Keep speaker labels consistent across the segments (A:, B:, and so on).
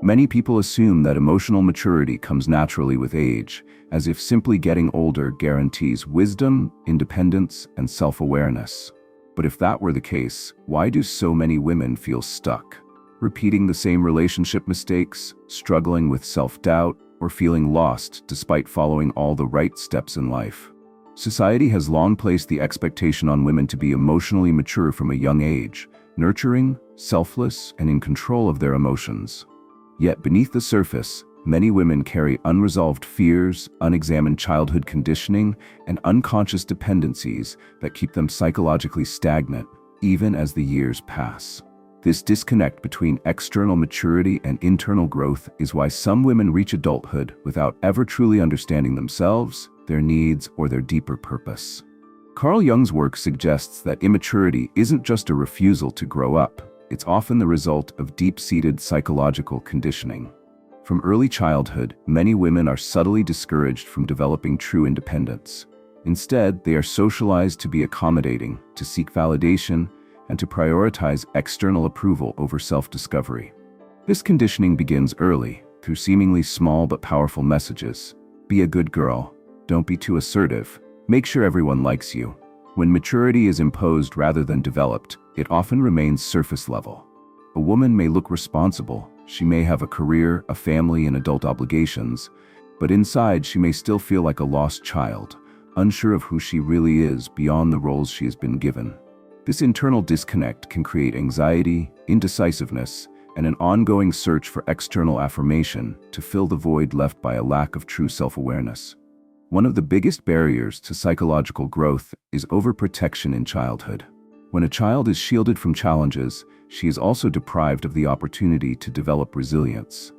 A: Many people assume that emotional maturity comes naturally with age, as if simply getting older guarantees wisdom, independence, and self-awareness. But if that were the case, why do so many women feel stuck? Repeating the same relationship mistakes, struggling with self-doubt, or feeling lost despite following all the right steps in life. Society has long placed the expectation on women to be emotionally mature from a young age, nurturing, selfless, and in control of their emotions. Yet beneath the surface, many women carry unresolved fears, unexamined childhood conditioning, and unconscious dependencies that keep them psychologically stagnant, even as the years pass. This disconnect between external maturity and internal growth is why some women reach adulthood without ever truly understanding themselves, their needs, or their deeper purpose. Carl Jung's work suggests that immaturity isn't just a refusal to grow up, it's often the result of deep-seated psychological conditioning. From early childhood, many women are subtly discouraged from developing true independence. Instead, they are socialized to be accommodating, to seek validation, and to prioritize external approval over self-discovery. This conditioning begins early, through seemingly small but powerful messages. Be a good girl. Don't be too assertive. Make sure everyone likes you. When maturity is imposed rather than developed, it often remains surface level. A woman may look responsible. She may have a career, a family, and adult obligations, but inside she may still feel like a lost child, unsure of who she really is beyond the roles she has been given. This internal disconnect can create anxiety, indecisiveness, and an ongoing search for external affirmation to fill the void left by a lack of true self-awareness. One of the biggest barriers to psychological growth is overprotection in childhood. When a child is shielded from challenges, she is also deprived of the opportunity to develop resilience.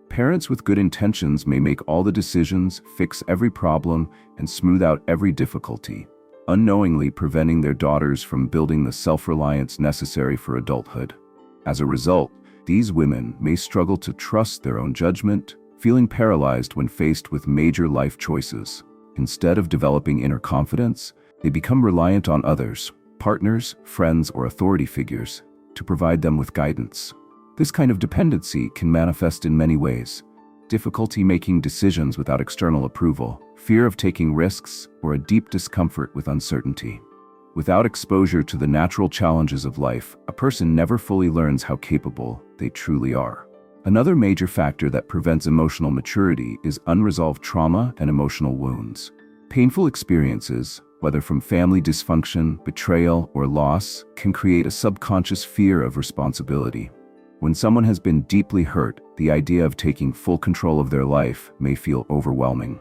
A: Parents with good intentions may make all the decisions, fix every problem, and smooth out every difficulty, unknowingly preventing their daughters from building the self-reliance necessary for adulthood. As a result, these women may struggle to trust their own judgment, feeling paralyzed when faced with major life choices. Instead of developing inner confidence, they become reliant on others, partners, friends, or authority figures, to provide them with guidance. This kind of dependency can manifest in many ways: difficulty making decisions without external approval, fear of taking risks, or a deep discomfort with uncertainty. Without exposure to the natural challenges of life, a person never fully learns how capable they truly are. Another major factor that prevents emotional maturity is unresolved trauma and emotional wounds. Painful experiences, whether from family dysfunction, betrayal, or loss, can create a subconscious fear of responsibility. When someone has been deeply hurt, the idea of taking full control of their life may feel overwhelming.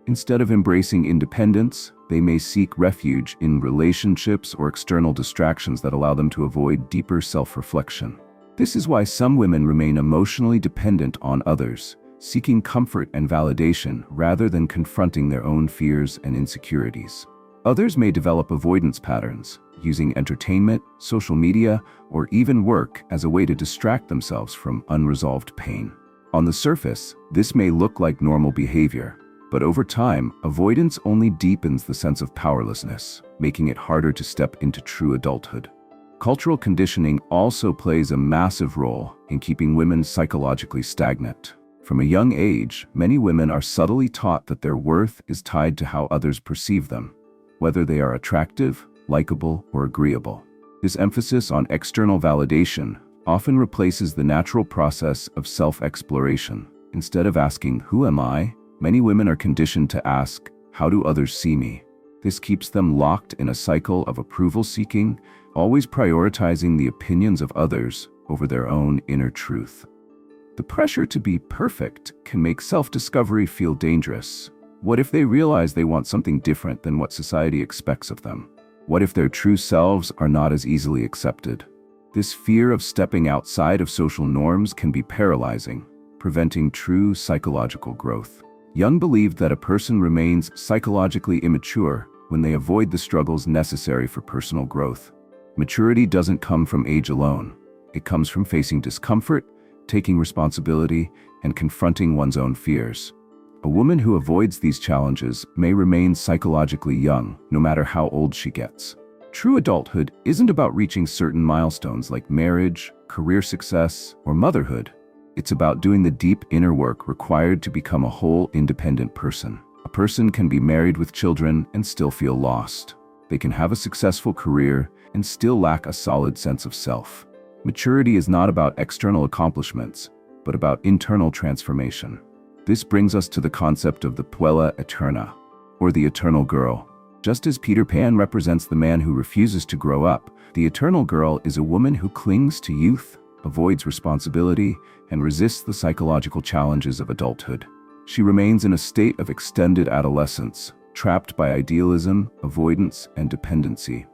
A: Instead of embracing independence, they may seek refuge in relationships or external distractions that allow them to avoid deeper self-reflection. This is why some women remain emotionally dependent on others, seeking comfort and validation rather than confronting their own fears and insecurities. Others may develop avoidance patterns, using entertainment, social media, or even work as a way to distract themselves from unresolved pain. On the surface, this may look like normal behavior, but over time, avoidance only deepens the sense of powerlessness, making it harder to step into true adulthood. Cultural conditioning also plays a massive role in keeping women psychologically stagnant. From a young age, many women are subtly taught that their worth is tied to how others perceive them, whether they are attractive, likable, or agreeable. This emphasis on external validation often replaces the natural process of self-exploration. Instead of asking, "Who am I?" many women are conditioned to ask, "How do others see me?" This keeps them locked in a cycle of approval-seeking, always prioritizing the opinions of others over their own inner truth. The pressure to be perfect can make self-discovery feel dangerous. What if they realize they want something different than what society expects of them? What if their true selves are not as easily accepted? This fear of stepping outside of social norms can be paralyzing, preventing true psychological growth. Jung believed that a person remains psychologically immature when they avoid the struggles necessary for personal growth. Maturity doesn't come from age alone. It comes from facing discomfort, taking responsibility, and confronting one's own fears. A woman who avoids these challenges may remain psychologically young, no matter how old she gets. True adulthood isn't about reaching certain milestones like marriage, career success, or motherhood. It's about doing the deep inner work required to become a whole, independent person. A person can be married with children and still feel lost. They can have a successful career and still lack a solid sense of self. Maturity is not about external accomplishments, but about internal transformation. This brings us to the concept of the Puella Aeterna, or the eternal girl. Just as Peter Pan represents the man who refuses to grow up, the eternal girl is a woman who clings to youth, avoids responsibility, and resists the psychological challenges of adulthood. She remains in a state of extended adolescence, trapped by idealism, avoidance, and dependency.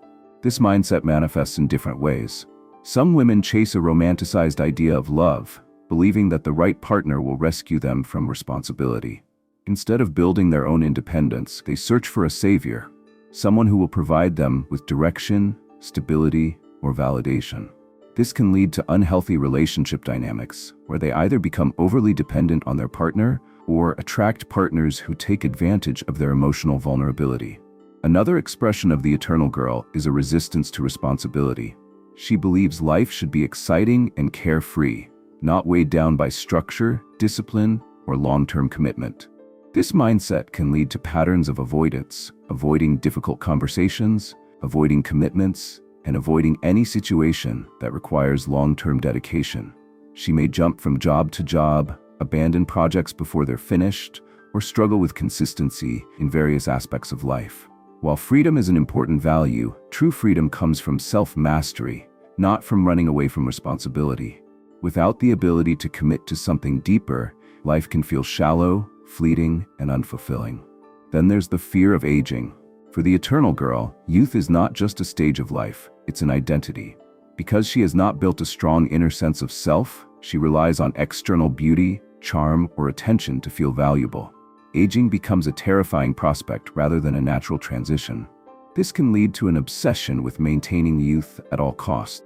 A: This mindset manifests in different ways. Some women chase a romanticized idea of love, believing that the right partner will rescue them from responsibility. Instead of building their own independence, they search for a savior, someone who will provide them with direction, stability, or validation. This can lead to unhealthy relationship dynamics, where they either become overly dependent on their partner or attract partners who take advantage of their emotional vulnerability. Another expression of the eternal girl is a resistance to responsibility. She believes life should be exciting and carefree, not weighed down by structure, discipline, or long-term commitment. This mindset can lead to patterns of avoidance, avoiding difficult conversations, avoiding commitments, and avoiding any situation that requires long-term dedication. She may jump from job to job, abandon projects before they're finished, or struggle with consistency in various aspects of life. While freedom is an important value, true freedom comes from self-mastery, not from running away from responsibility. Without the ability to commit to something deeper, life can feel shallow, fleeting, and unfulfilling. Then there's the fear of aging. For the eternal girl, youth is not just a stage of life, it's an identity. Because she has not built a strong inner sense of self, she relies on external beauty, charm, or attention to feel valuable. Aging becomes a terrifying prospect rather than a natural transition. This can lead to an obsession with maintaining youth at all costs,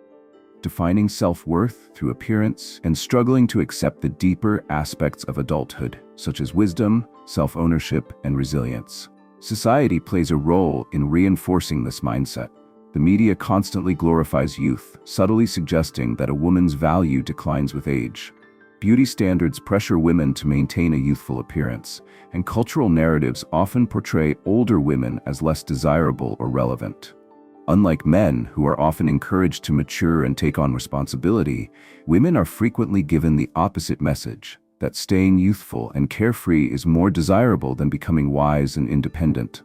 A: defining self-worth through appearance, and struggling to accept the deeper aspects of adulthood, such as wisdom, self-ownership, and resilience. Society plays a role in reinforcing this mindset. The media constantly glorifies youth, subtly suggesting that a woman's value declines with age. Beauty standards pressure women to maintain a youthful appearance, and cultural narratives often portray older women as less desirable or relevant. Unlike men, who are often encouraged to mature and take on responsibility, women are frequently given the opposite message, that staying youthful and carefree is more desirable than becoming wise and independent.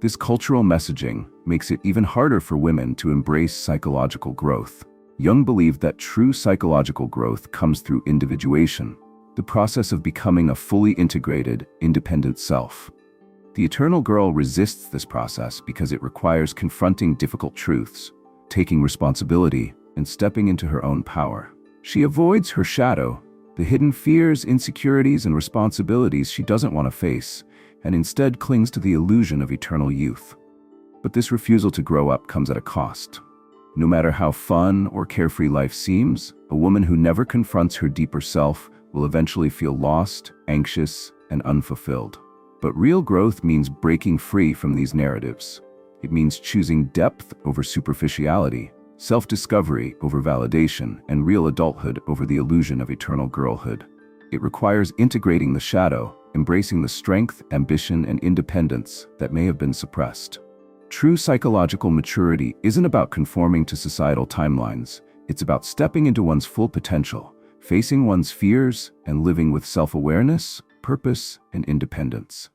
A: This cultural messaging makes it even harder for women to embrace psychological growth. Jung believed that true psychological growth comes through individuation, the process of becoming a fully integrated, independent self. The eternal girl resists this process because it requires confronting difficult truths, taking responsibility, and stepping into her own power. She avoids her shadow, the hidden fears, insecurities, and responsibilities she doesn't want to face, and instead clings to the illusion of eternal youth. But this refusal to grow up comes at a cost. No matter how fun or carefree life seems, a woman who never confronts her deeper self will eventually feel lost, anxious, and unfulfilled. But real growth means breaking free from these narratives. It means choosing depth over superficiality, self-discovery over validation, and real adulthood over the illusion of eternal girlhood. It requires integrating the shadow, embracing the strength, ambition, and independence that may have been suppressed. True psychological maturity isn't about conforming to societal timelines. It's about stepping into one's full potential, facing one's fears, and living with self-awareness, purpose, and independence.